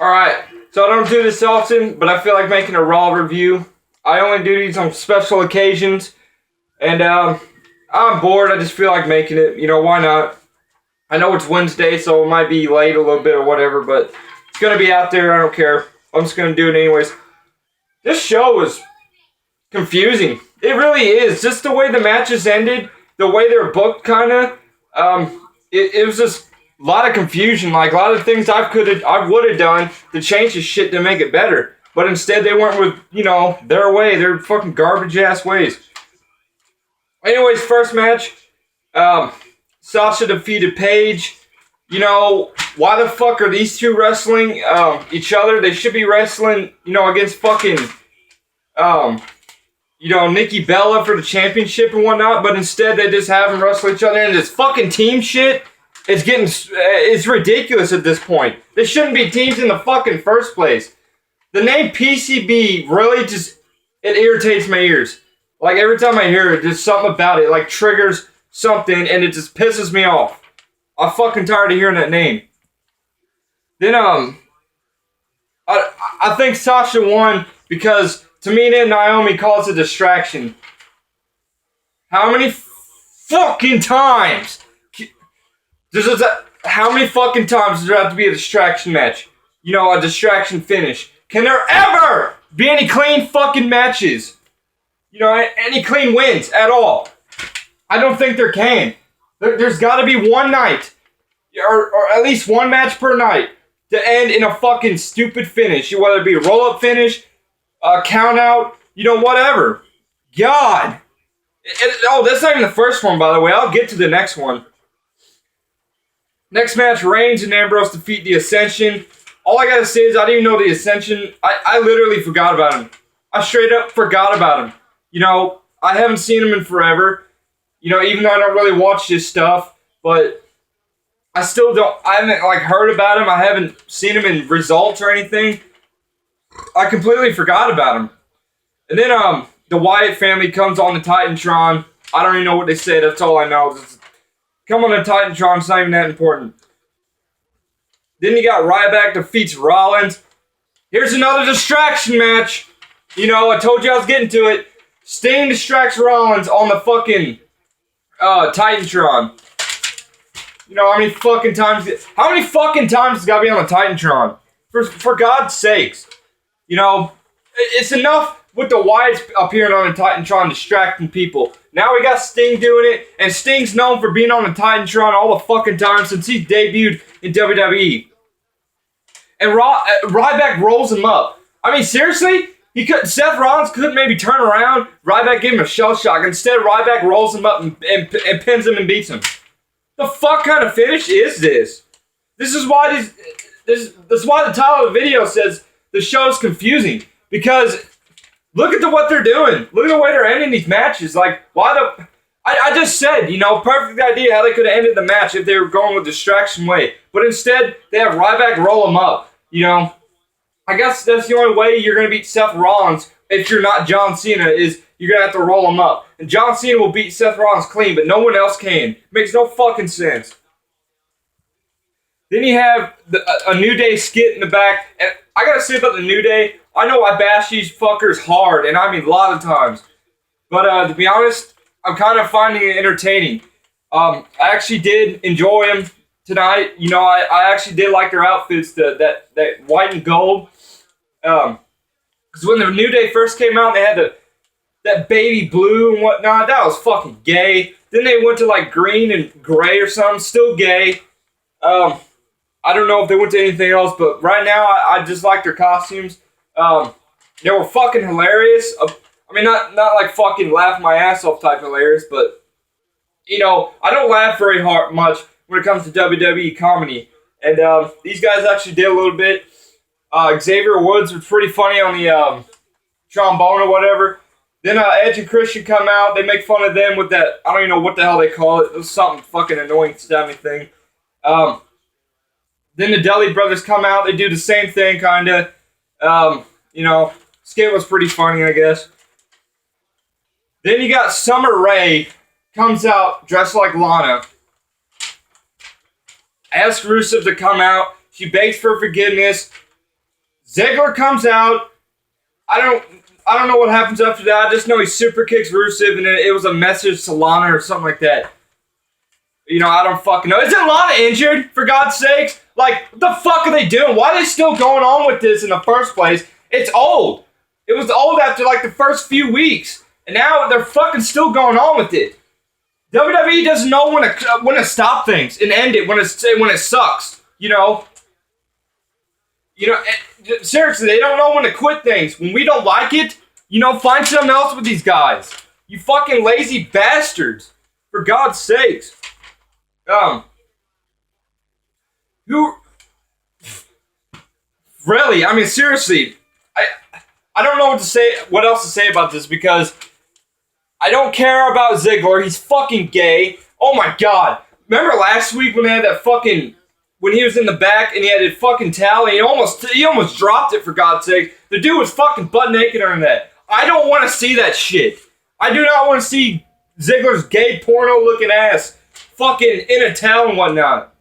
Alright, so I don't do this often, but I feel like making a Raw review. I only do these on special occasions, and I'm bored. I just feel like making it. You know, why not? I know it's Wednesday, so it might be late a little bit or whatever, but it's going to be out there. I don't care. I'm just going to do it anyways. This show was confusing. It really is. Just the way the matches ended, the way they were booked, kind of. It was just a lot of confusion. Like a lot of things I would have done to change the shit to make it better, but instead they went with their way, their fucking garbage ass ways. Anyways, first match, Sasha defeated Paige. Why the fuck are these two wrestling each other? They should be wrestling, against fucking Nikki Bella for the championship and whatnot, but instead they just have them wrestle each other, and this fucking team shit it's ridiculous at this point. They shouldn't be teams in the fucking first place. The name PCB really it irritates my ears. Like every time I hear it, there's something about it, like triggers something, and it just pisses me off. I'm fucking tired of hearing that name. Then, I think Sasha won because Tamina and Naomi caused a distraction. How many fucking times? How many fucking times does there have to be a distraction match? A distraction finish. Can there ever be any clean fucking matches? Any clean wins at all? I don't think there can. There's got to be one night, or at least one match per night, to end in a fucking stupid finish. Whether it be a roll-up finish, a count-out, whatever. God. That's not even the first one, by the way. I'll get to the next one. Next match, Reigns and Ambrose defeat the Ascension. All I gotta say is I didn't even know the Ascension. I literally forgot about him. I straight up forgot about him. I haven't seen him in forever. Even though I don't really watch his stuff, but I haven't heard about him. I haven't seen him in results or anything. I completely forgot about him. And then the Wyatt family comes on the Titantron. I don't even know what they say. That's all I know. Come on the Titantron. It's not even that important. Then you got Ryback defeats Rollins. Here's another distraction match. I told you I was getting to it. Sting distracts Rollins on the fucking Titantron. How many fucking times it's gotta be on the Titantron? For God's sakes. It's enough with the Wyatts appearing on the Titantron distracting people. Now we got Sting doing it, and Sting's known for being on the Titantron all the fucking time since he debuted in WWE. And Ryback rolls him up. I mean, seriously? Seth Rollins couldn't maybe turn around. Ryback gave him a shell shock. Instead, Ryback rolls him up and pins him and beats him. The fuck kind of finish is this? This is why that's why the title of the video says the show's confusing. Because look at what they're doing. Look at the way they're ending these matches. Like, I just said, perfect idea how they could have ended the match if they were going with distraction way. But instead, they have Ryback roll him up. I guess that's the only way you're going to beat Seth Rollins if you're not John Cena, is you're going to have to roll him up. And John Cena will beat Seth Rollins clean, but no one else can. Makes no fucking sense. Then you have a New Day skit in the back. And I got to say about the New Day, I know I bash these fuckers hard, and I mean a lot of times. But to be honest, I'm kind of finding it entertaining. I actually did enjoy them tonight. I actually did like their outfits, that white and gold. Because when the New Day first came out, they had that baby blue and whatnot. That was fucking gay. Then they went to green and gray or something. Still gay. I don't know if they went to anything else, but right now I just like their costumes. They were fucking hilarious. I mean, not like fucking laugh my ass off type hilarious, but I don't laugh very much when it comes to WWE comedy. And these guys actually did a little bit. Xavier Woods was pretty funny on the trombone or whatever. Then Edge and Christian come out. They make fun of them with that, I don't even know what the hell they call it. It was something fucking annoying sounding thing. Then the Deli brothers come out. They do the same thing, kind of. Skit was pretty funny, I guess. Then you got Summer Rae comes out dressed like Lana. Asks Rusev to come out. She begs for forgiveness. Ziggler comes out. I don't know what happens after that. I just know he super kicks Rusev, and it was a message to Lana or something like that. I don't fucking know. Isn't Lana injured, for God's sakes? Like, what the fuck are they doing? Why are they still going on with this in the first place? It's old. It was old after, like, the first few weeks. And now they're fucking still going on with it. WWE doesn't know when to stop things and end it when it sucks. Seriously, they don't know when to quit things. When we don't like it, find something else with these guys. You fucking lazy bastards. For God's sakes. Who really? I mean, seriously, I don't know what else to say about this, because I don't care about Ziggler. He's fucking gay. Oh my God! Remember last week when they had that fucking, when he was in the back and he had a fucking towel and he almost dropped it, for God's sake. The dude was fucking butt naked on that. I don't want to see that shit. I do not want to see Ziggler's gay porno looking ass fucking in a towel and whatnot.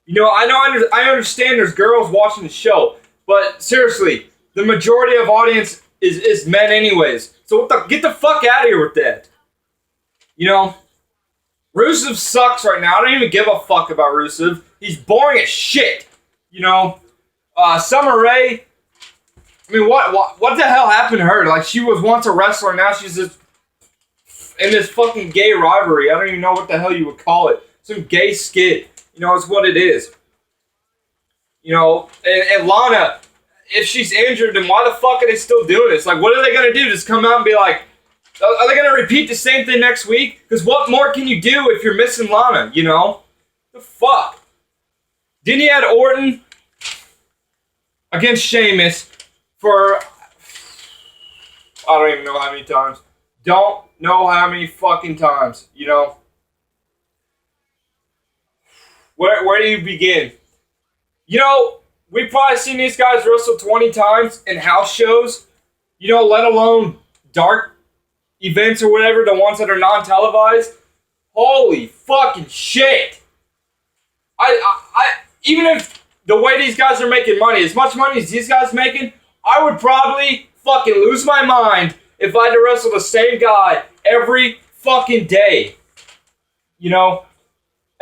I understand there's girls watching the show, but seriously, the majority of audience is men anyways. So get the fuck out of here with that. Rusev sucks right now. I don't even give a fuck about Rusev. He's boring as shit. Summer Rae, I mean, what the hell happened to her? Like, she was once a wrestler, now she's just in this fucking gay rivalry. I don't even know what the hell you would call it. Some gay skit. It's what it is. And Lana, if she's injured, then why the fuck are they still doing this? Like, what are they going to do? Just come out and be like, are they going to repeat the same thing next week? Because what more can you do if you're missing Lana, The fuck? Then you had Orton against Sheamus for, I don't even know how many times. Don't know how many fucking times, Where do you begin? We've probably seen these guys wrestle 20 times in house shows, let alone dark events or whatever, the ones that are non-televised. Holy fucking shit. I even if the way these guys are making money, as much money as these guys making, I would probably fucking lose my mind if I had to wrestle the same guy every fucking day.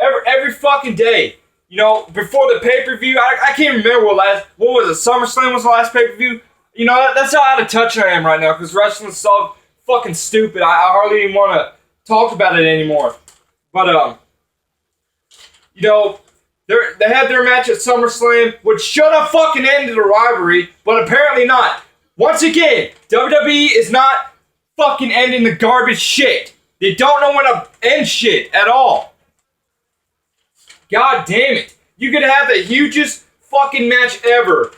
Every fucking day. Before the pay-per-view, I can't remember what was it? SummerSlam was the last pay-per-view? That's how out of touch I am right now, because wrestling's so fucking stupid. I hardly even want to talk about it anymore. But, they had their match at SummerSlam, which should have fucking ended the rivalry, but apparently not. Once again, WWE is not fucking ending the garbage shit. They don't know when to end shit at all. God damn it. You could have the hugest fucking match ever.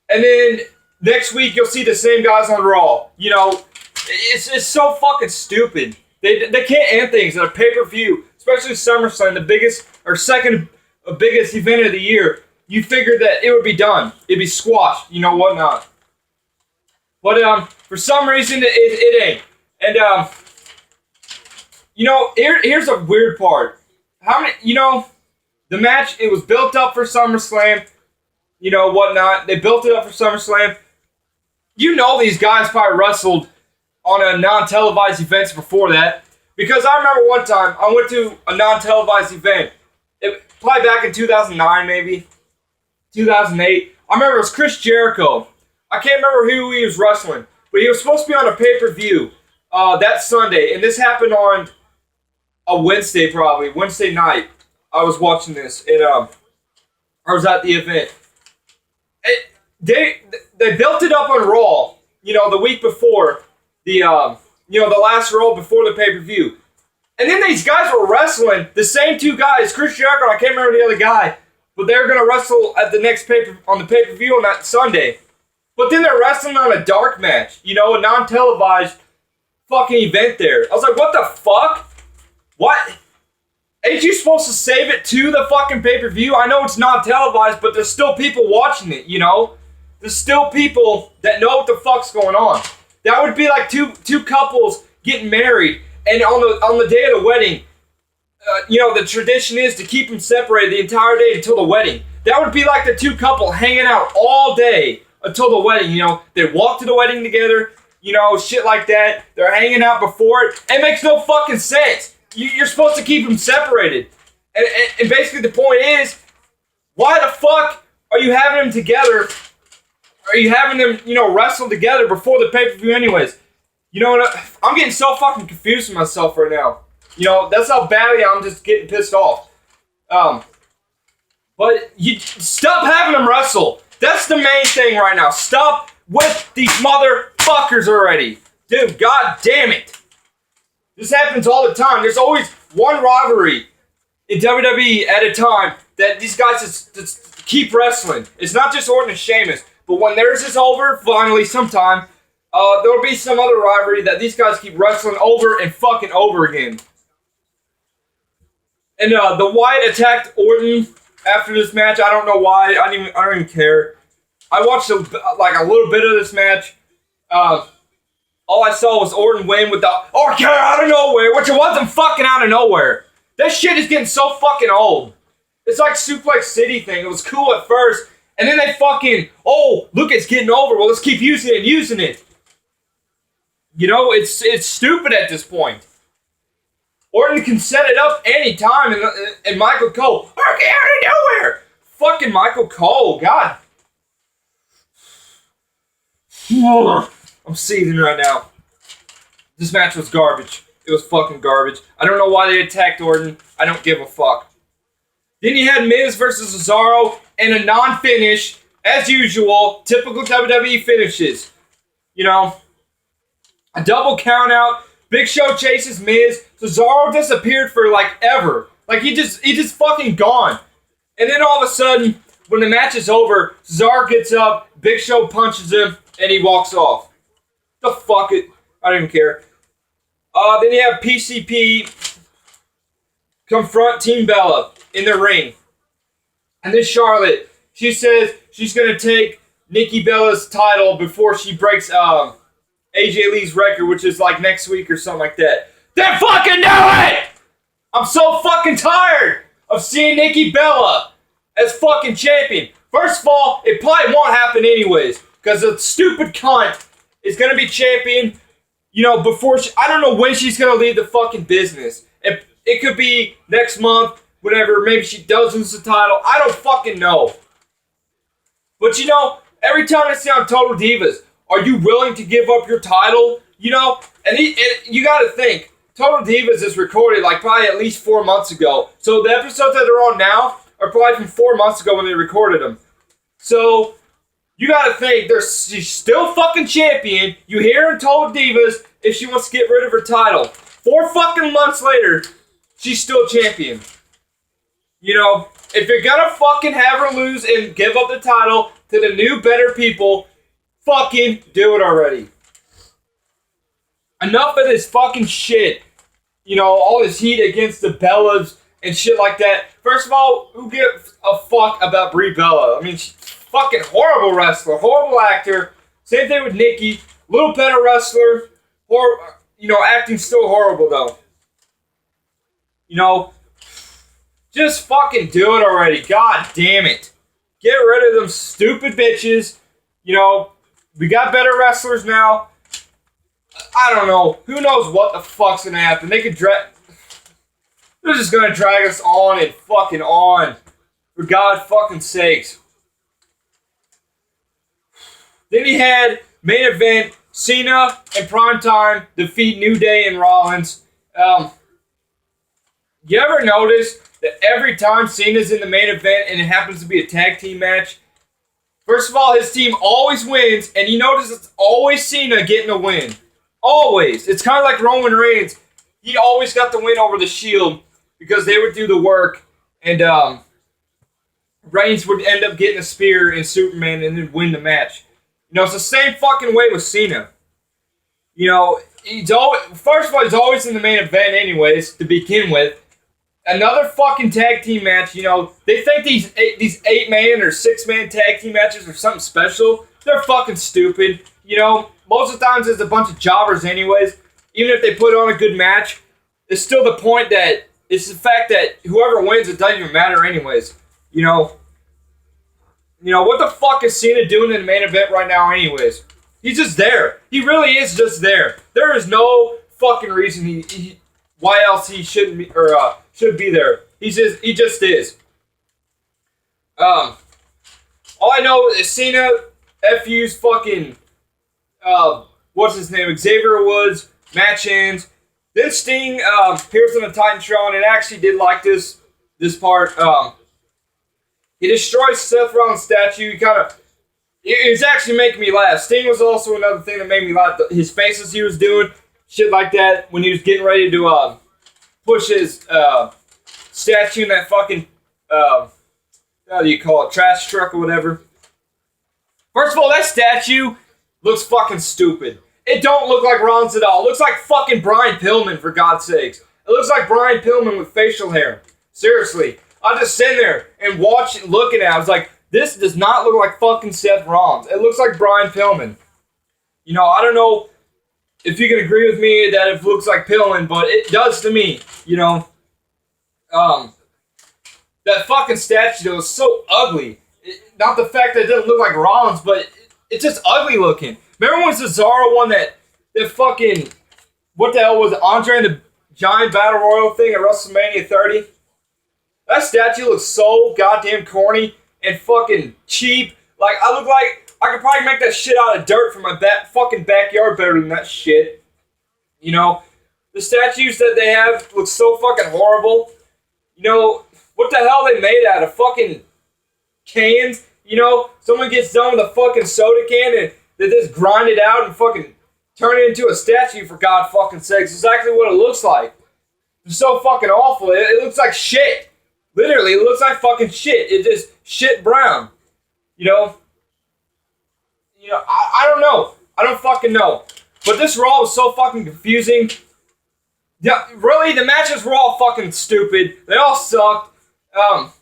And then next week you'll see the same guys on Raw. It's so fucking stupid. They can't end things at a pay-per-view, especially SummerSlam, the biggest or second biggest event of the year. You figured that it would be done. It'd be squashed, whatnot. But for some reason it ain't. And here's a weird part. How many the match, it was built up for SummerSlam, whatnot. They built it up for SummerSlam. These guys probably wrestled on a non-televised events before that. Because I remember one time, I went to a non-televised event. Probably back in 2009, maybe. 2008. I remember it was Chris Jericho. I can't remember who he was wrestling. But he was supposed to be on a pay-per-view that Sunday. And this happened on a Wednesday, probably. Wednesday night. I was watching this. I was at the event. They built it up on Raw, the week before the last Raw before the pay-per-view. And then these guys were wrestling, the same two guys, Chris Jericho, I can't remember the other guy, but they were going to wrestle at the next on the pay-per-view on that Sunday. But then they're wrestling on a dark match, a non-televised fucking event there. I was like, what the fuck? What? Ain't you supposed to save it to the fucking pay-per-view? I know it's not televised, but there's still people watching it, There's still people that know what the fuck's going on. That would be like two couples getting married, and on the day of the wedding, the tradition is to keep them separated the entire day until the wedding. That would be like the two couple hanging out all day until the wedding. You know, they walk to the wedding together. You know, shit like that. They're hanging out before it. It makes no fucking sense. You're supposed to keep them separated. And basically the point is, why the fuck are you having them together? Are you having them, you know, wrestle together before the pay-per-view anyways? You know what? I'm getting so fucking confused with myself right now. You know, that's how badly I'm just getting pissed off. But you stop having them wrestle. That's the main thing right now. Stop with these motherfuckers already. Dude, god damn it. This happens all the time. There's always one rivalry in WWE at a time that these guys just keep wrestling. It's not just Orton and Sheamus. But when theirs is over, finally, sometime, there'll be some other rivalry that these guys keep wrestling over and fucking over again. And the Wyatt attacked Orton after this match. I don't know why. I don't even care. I watched a little bit of this match. All I saw was Orton win with the RKO out of nowhere, which it wasn't fucking out of nowhere. That shit is getting so fucking old. It's like Suplex City thing. It was cool at first, and then they fucking, oh, look, it's getting over. Well, let's keep using it. You know, it's stupid at this point. Orton can set it up anytime, and Michael Cole, RKO out of nowhere. Fucking Michael Cole, God. I'm seething right now. This match was garbage. It was fucking garbage. I don't know why they attacked Orton. I don't give a fuck. Then you had Miz versus Cesaro and a non-finish, as usual, typical WWE finishes. You know, a double count out. Big Show chases Miz. Cesaro disappeared for like ever. Like he just fucking gone. And then all of a sudden, when the match is over, Cesaro gets up, Big Show punches him, and he walks off. The fuck it. I don't even care. Then you have PCP confront Team Bella in the ring. And then Charlotte, she says she's going to take Nikki Bella's title before she breaks AJ Lee's record, which is like next week or something like that. Then fucking do it! I'm so fucking tired of seeing Nikki Bella as fucking champion. First of all, it probably won't happen anyways, because the stupid cunt is going to be champion, you know, before I don't know when she's going to leave the fucking business. It could be next month, whatever, maybe she does lose the title. I don't fucking know. But you know, every time I see on Total Divas, are you willing to give up your title? You know, and you got to think, Total Divas is recorded like probably at least 4 months ago. So the episodes that they're on now are probably from 4 months ago when they recorded them. So you got to think, she's still fucking champion. You hear in Total Divas if she wants to get rid of her title. 4 fucking months later, she's still champion. You know, if you're gonna fucking have her lose and give up the title to the new, better people, fucking do it already. Enough of this fucking shit. You know, all this heat against the Bellas and shit like that. First of all, who gives a fuck about Brie Bella? I mean, she's fucking horrible wrestler, horrible actor. Same thing with Nikki. Little better wrestler. Or, you know, acting still horrible though. You know, just fucking do it already. God damn it. Get rid of them stupid bitches. You know, we got better wrestlers now. I don't know. Who knows what the fuck's gonna happen? They're just gonna drag us on and fucking on. For God fucking sakes. Then he had main event, Cena and Primetime defeat New Day and Rollins. You ever notice that every time Cena's in the main event and it happens to be a tag team match, first of all, his team always wins, and you notice it's always Cena getting a win. Always. It's kind of like Roman Reigns. He always got the win over the Shield because they would do the work, and Reigns would end up getting a spear in Superman and then win the match. You know, it's the same fucking way with Cena. You know, first of all, he's always in the main event anyways, to begin with. Another fucking tag team match, you know, they think these 8-man or 6-man tag team matches are something special. They're fucking stupid. You know, most of the times it's a bunch of jobbers anyways. Even if they put on a good match, it's still the fact that whoever wins, it doesn't even matter anyways. You know, You know, what the fuck is Cena doing in the main event right now anyways? He's just there. He really is just there. There is no fucking reason why else he shouldn't be, or should be there. He just is. All I know is Cena FU's fucking, what's his name? Xavier Woods, match ends. Then Sting appears on the Titantron, and I actually did like this part. He destroys Seth Rollins' statue. He kind of, it's actually making me laugh. Sting was also another thing that made me laugh. His faces he was doing, shit like that, when he was getting ready to push his statue in that fucking, how do you call it, trash truck or whatever. First of all, that statue looks fucking stupid. It don't look like Rollins at all. It looks like fucking Brian Pillman, for God's sakes. It looks like Brian Pillman with facial hair. Seriously. I just sitting there and looking at it. I was like, this does not look like fucking Seth Rollins. It looks like Brian Pillman. You know, I don't know if you can agree with me that it looks like Pillman, but it does to me, you know. That fucking statue, though, is so ugly. Not the fact that it doesn't look like Rollins, but it's just ugly looking. Remember when Cesaro won that fucking, what the hell was it, Andre and the Giant Battle Royal thing at WrestleMania 30? That statue looks so goddamn corny and fucking cheap. Like, I look like I could probably make that shit out of dirt from my fucking backyard better than that shit. You know, the statues that they have look so fucking horrible. You know, what the hell they made out of fucking cans? You know, someone gets done with a fucking soda can and they just grind it out and fucking turn it into a statue, for God fucking sakes. It's exactly what it looks like. It's so fucking awful. It looks like shit. Literally, it looks like fucking shit. It's just shit brown. You know, I don't know. I don't fucking know. But this Raw was so fucking confusing. Yeah, really, the matches were all fucking stupid. They all sucked. The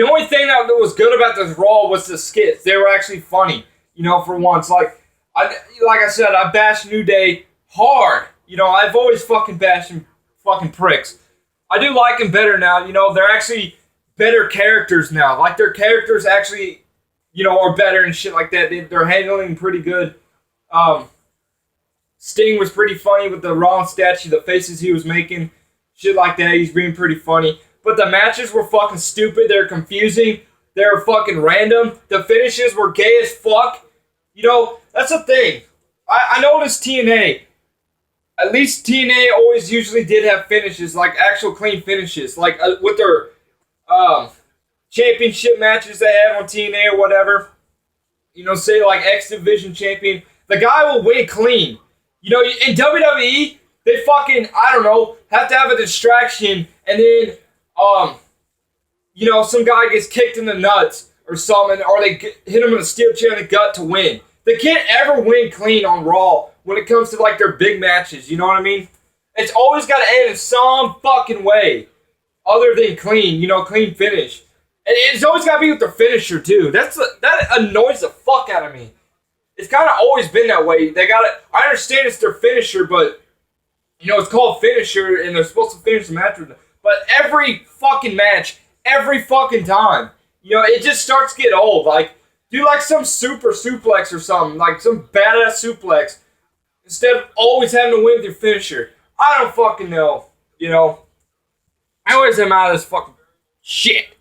only thing that was good about this Raw was the skits. They were actually funny. You know, for once. Like I said, I bashed New Day hard. You know, I've always fucking bashed them fucking pricks. I do like them better now. You know, they're actually better characters now. Like, their characters actually, you know, are better and shit like that. They're handling pretty good. Sting was pretty funny with the Rollins statue, the faces he was making, shit like that. He's being pretty funny. But the matches were fucking stupid. They're confusing. They're fucking random. The finishes were gay as fuck. You know, that's the thing. I noticed TNA. At least TNA always usually did have finishes, like actual clean finishes. Like with their championship matches they have on TNA or whatever. You know, say like X Division champion. The guy will win clean. You know, in WWE, they fucking, I don't know, have to have a distraction and then, you know, some guy gets kicked in the nuts or something, or they hit him with a steel chair in the gut to win. They can't ever win clean on Raw when it comes to, like, their big matches, you know what I mean? It's always got to end in some fucking way other than clean, you know, clean finish. And it's always got to be with their finisher, too. That annoys the fuck out of me. It's kind of always been that way. They got to, I understand it's their finisher, but, you know, it's called finisher, and they're supposed to finish the match with it. But every fucking match, every fucking time, you know, it just starts to get old. Like, do like some super suplex or something, like some badass suplex, instead of always having to win with your finisher. I don't fucking know, you know. I always am out of this fucking shit.